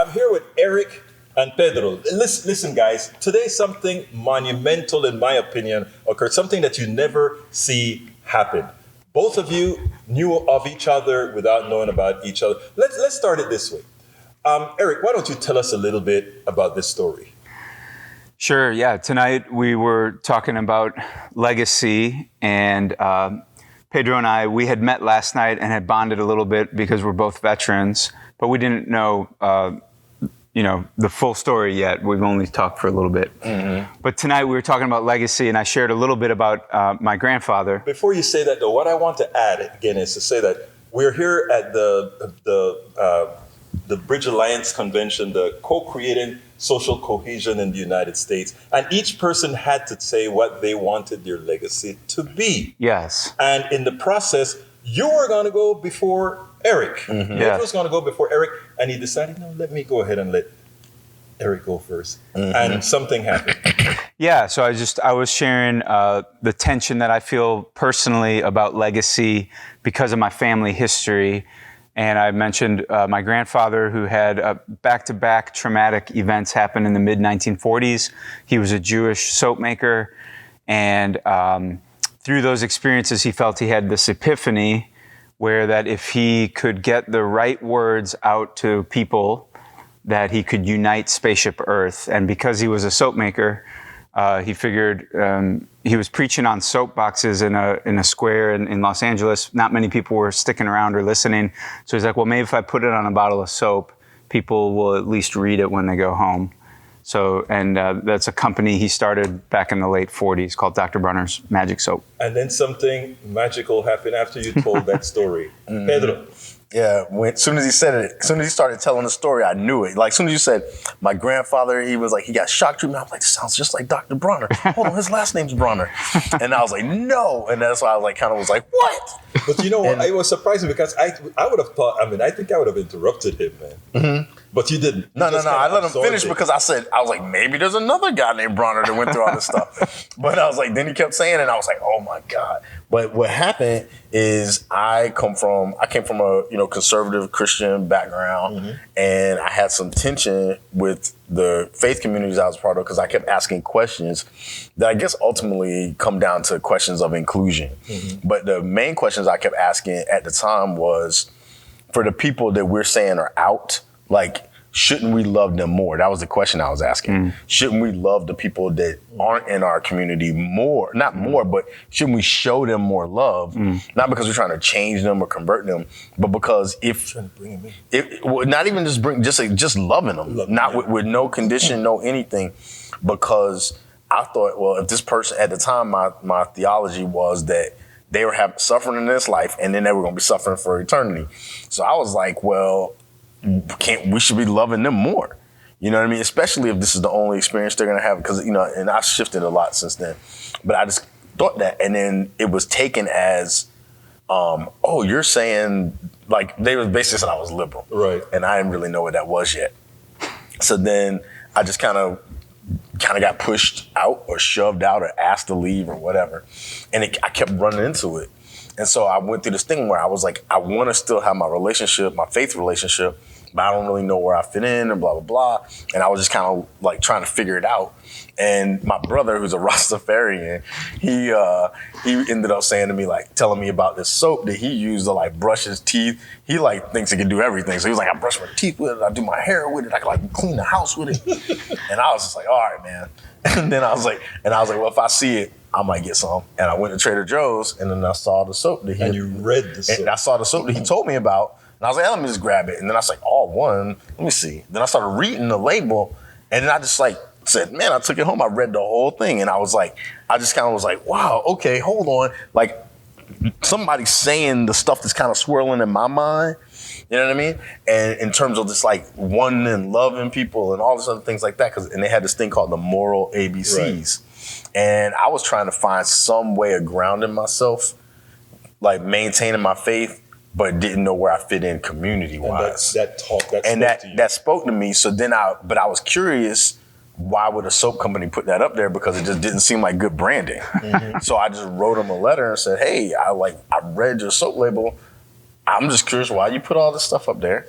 I'm here with Eric and Pedro. Listen, guys, today something monumental, in my opinion, occurred, something that you never see happen. Both of you knew of each other without knowing about each other. Let's start it this way. Eric, why don't you tell us a little bit about this story? Sure, yeah. Tonight we were talking about legacy, and Pedro and I, we had met last night and had bonded a little bit because we're both veterans, but we didn't know, the full story yet. We've only talked for a little bit. Mm-hmm. But tonight we were talking about legacy, and I shared a little bit about my grandfather. Before you say that, though, what I want to add again is to say that we're here at the Bridge Alliance Convention, the co-creating social cohesion in the United States, and each person had to say what they wanted their legacy to be. Yes. And in the process, you were going to go before Eric. Mm-hmm. Eric was going to go before Eric, and he decided, no, let me go ahead and let Eric go first. Mm-hmm. And something happened. Yeah, so I was sharing the tension that I feel personally about legacy because of my family history. And I mentioned my grandfather, who had back-to-back traumatic events happen in the mid-1940s. He was a Jewish soap maker. And through those experiences, he felt he had this epiphany where that if he could get the right words out to people, that he could unite Spaceship Earth. And because he was a soap maker, he figured he was preaching on soapboxes in a square in Los Angeles. Not many people were sticking around or listening. So he's like, well, maybe if I put it on a bottle of soap, people will at least read it when they go home. So, and that's a company he started back in the late 40s called Dr. Bronner's Magic Soap. And then something magical happened after you told that story. Pedro. Yeah, as soon as he said it, as soon as he started telling the story, I knew it. Like, as soon as you said, my grandfather, he got shock treatment. I was like, this sounds just like Dr. Bronner. Hold on, his last name's Bronner. And I was like, no. And that's why I was like, kind of was like, what? But you know what? It was surprising because I would have thought, I think I would have interrupted him, man. Mm-hmm. But you didn't. No. I let him finish because I was like, maybe there's another guy named Bronner that went through all this stuff. But I was like, then he kept saying it, and I was like, oh my God. But what happened is I came from a conservative Christian background, mm-hmm. and I had some tension with the faith communities I was part of because I kept asking questions that I guess ultimately come down to questions of inclusion. Mm-hmm. But the main questions I kept asking at the time was, for the people that we're saying are out, like, shouldn't we love them more? That was the question I was asking. Mm. Shouldn't we love the people that aren't in our community more? Not more, but shouldn't we show them more love? Not because we're trying to change them or convert them, but because not even just loving them, with no condition, no anything. Because I thought, well, if this person at the time, my theology was that they were suffering in this life, and then they were going to be suffering for eternity. So I was like, well, we should be loving them more. You know what I mean? Especially if this is the only experience they're going to have, because, and I've shifted a lot since then. But I just thought that, and then it was taken as, you're saying, like, they was basically said I was liberal. Right. And I didn't really know what that was yet. So then I just kind of got pushed out or shoved out or asked to leave or whatever. And I kept running into it. And so I went through this thing where I was like, I want to still have my faith relationship, but I don't really know where I fit in and blah, blah, blah. And I was just kind of like trying to figure it out. And my brother, who's a Rastafarian, he ended up saying to me, like, telling me about this soap that he used to like brush his teeth. He like thinks he can do everything. So he was like, I brush my teeth with it, I do my hair with it, I can like clean the house with it. And I was just like, all right, man. And then I was like, well, if I see it, I might get some. And I went to Trader Joe's, and then I saw the soap that you read the soap. And I saw the soap that he told me about. And I was like, let me just grab it. And then I was like, all one. Let me see. Then I started reading the label. And then I just like said, man, I took it home. I read the whole thing. And I just kind of was like, wow, okay, hold on. Like, somebody's saying the stuff that's kind of swirling in my mind. You know what I mean? And in terms of just like one and loving people and all this other things like that. And they had this thing called the moral ABCs. Right. And I was trying to find some way of grounding myself, like maintaining my faith, but didn't know where I fit in community-wise. That spoke to me. So then I was curious, why would a soap company put that up there? Because it just didn't seem like good branding. Mm-hmm. So I just wrote them a letter and said, hey, I read your soap label. I'm just curious why you put all this stuff up there.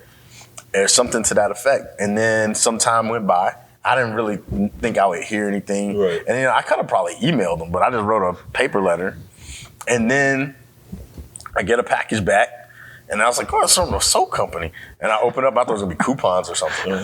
There's something to that effect. And then some time went by. I didn't really think I would hear anything. Right. And then I could have probably emailed them, but I just wrote a paper letter. And then I get a package back. And I was like, oh, it's from a soap company. And I opened up, I thought it was going to be coupons or something.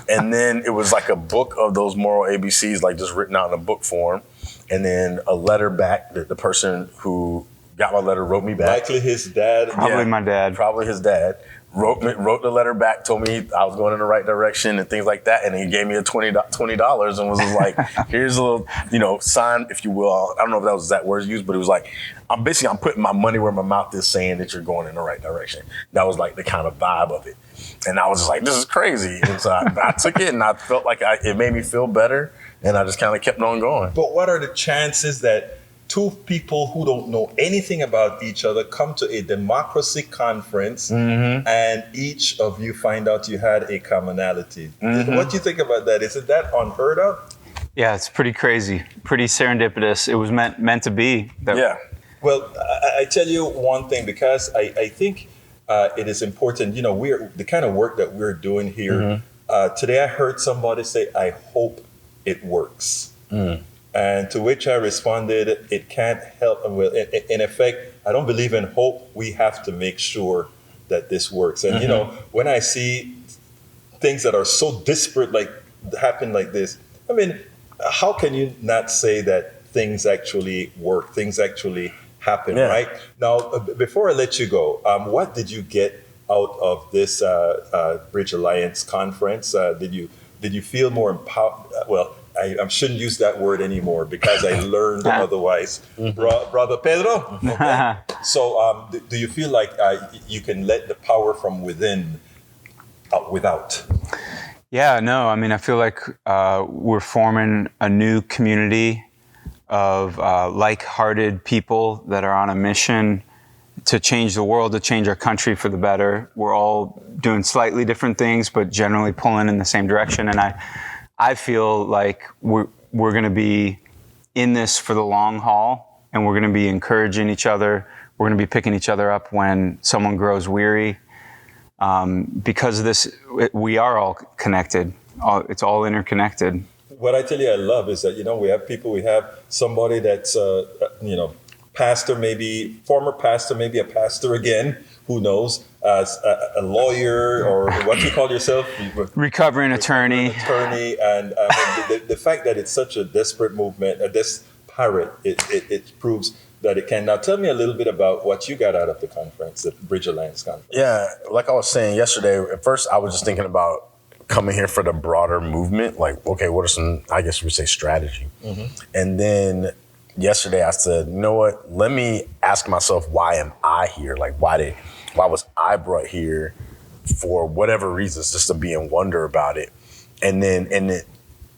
And then it was like a book of those moral ABCs, like just written out in a book form. And then a letter back that the person who got my letter wrote me back. Likely his dad. Probably my dad. Probably his dad. Wrote the letter back, told me I was going in the right direction and things like that. And he gave me a $20 and was just like, here's a little, sign, if you will. I don't know if that was that word used, but it was like, I'm putting my money where my mouth is, saying that you're going in the right direction. That was like the kind of vibe of it. And I was just like, this is crazy. And so I took it and I felt like it made me feel better. And I just kind of kept on going. But what are the chances that two people who don't know anything about each other come to a democracy conference and each of you find out you had a commonality? What do you think about that? Isn't that unheard of? Yeah, it's pretty crazy, pretty serendipitous. It was meant to be. Yeah. Well, I tell you one thing, because I think it is important. We're the kind of work that we're doing here. Today I heard somebody say, I hope it works. And to which I responded, it can't help. Well, in effect, I don't believe in hope. We have to make sure that this works. And, when I see things that are so disparate, like happen like this, I mean, how can you not say that things actually work, things actually happen, right? Now, before I let you go, what did you get out of this Bridge Alliance conference? Did you feel more empowered? Well, I shouldn't use that word anymore because I learned otherwise. Brother Pedro? Okay. So do you feel like you can let the power from within out without? Yeah, no, I mean, I feel like we're forming a new community of like-hearted people that are on a mission to change the world, to change our country for the better. We're all doing slightly different things, but generally pulling in the same direction. And I feel like we're going to be in this for the long haul, and we're going to be encouraging each other. We're going to be picking each other up when someone grows weary. Because of this, we are all connected. It's all interconnected. What I tell you I love is that, we have somebody that's, pastor, maybe former pastor, maybe a pastor again, who knows, a lawyer, or what do you call yourself? Recovering attorney. And the fact that it's such a desperate movement, disparate, it proves that it can. Now, tell me a little bit about what you got out of the conference, the Bridge Alliance conference. Yeah, like I was saying yesterday, at first I was just thinking about coming here for the broader movement. Like, okay, what are some, I guess we would say, strategy? And then yesterday I said, you know what, let me ask myself, why am I here? Like, why was I brought here for whatever reasons, just to be in wonder about it?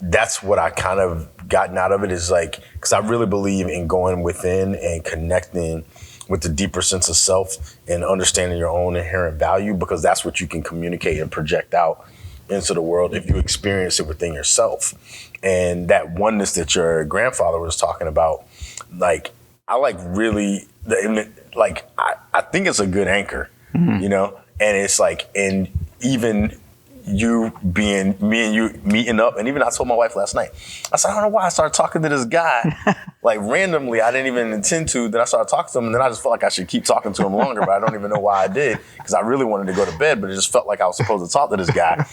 That's what I kind of gotten out of it, is like, because I really believe in going within and connecting with the deeper sense of self and understanding your own inherent value, because that's what you can communicate and project out into the world if you experience it within yourself. And that oneness that your grandfather was talking about, like, I think it's a good anchor, and it's like, and even you being, me and you meeting up, and even I told my wife last night, I said, I don't know why I started talking to this guy, like randomly, I didn't even intend to, then I started talking to him, and then I just felt like I should keep talking to him longer, but I don't even know why I did, because I really wanted to go to bed, but it just felt like I was supposed to talk to this guy.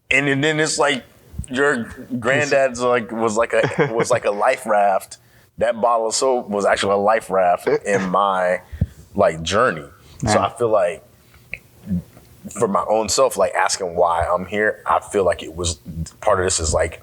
And then it's like, your granddad's was like a life raft. That bottle of soap was actually a life raft in my journey. Man. So I feel like, for my own self, like asking why I'm here, I feel like it was part of this is like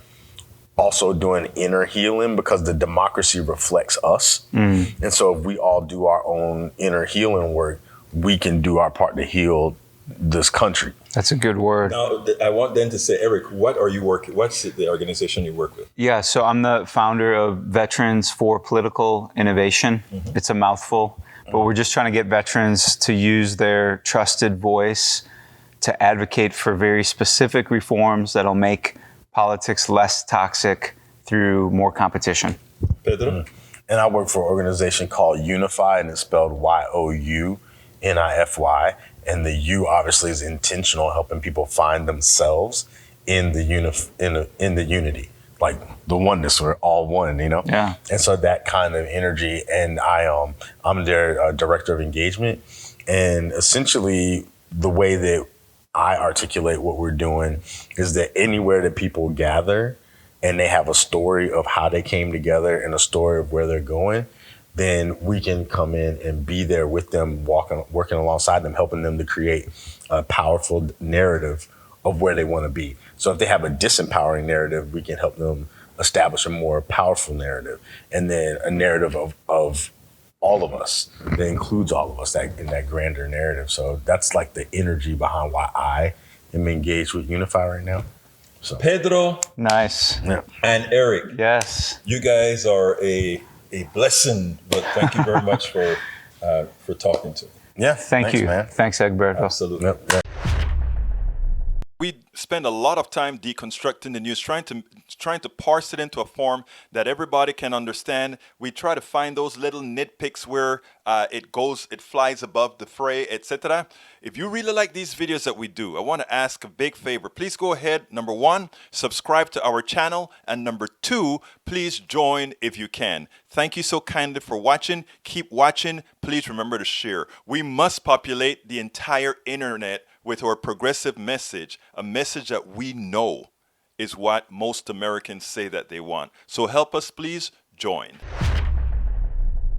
also doing inner healing, because the democracy reflects us. And so if we all do our own inner healing work, we can do our part to heal this country. That's a good word. Now, I want then to say, Eric, what are you working? What's the organization you work with? Yeah, so I'm the founder of Veterans for Political Innovation. It's a mouthful, but we're just trying to get veterans to use their trusted voice to advocate for very specific reforms that'll make politics less toxic through more competition. Pedro? And I work for an organization called Unify, and it's spelled YOUNIFY. And the U obviously is intentional, helping people find themselves in the in the unity, like the oneness. We're all one, you know. Yeah. And so that kind of energy, and I'm their director of engagement, and essentially the way that I articulate what we're doing is that anywhere that people gather and they have a story of how they came together and a story of where they're going, then we can come in and be there with them, working alongside them, helping them to create a powerful narrative of where they want to be. So if they have a disempowering narrative, we can help them establish a more powerful narrative, and then a narrative of all of us that includes all of us in that grander narrative. So that's like the energy behind why I am engaged with Unify right now. So Pedro Nice. yeah. and Eric, Yes. you guys are a blessing, but thank you very much for talking to me. Yeah. Thanks, Thanks, you. man. Thanks, Egberto. Absolutely. Yep. Yeah. We spend a lot of time deconstructing the news, trying to parse it into a form that everybody can understand. We try to find those little nitpicks where it flies above the fray, etc. If you really like these videos that we do, I want to ask a big favor. Please go ahead. Number one, subscribe to our channel, and number two, please join if you can. Thank you so kindly for watching. Keep watching. Please remember to share. We must populate the entire internet with our progressive message, a message that we know is what most Americans say that they want. So help us, please join.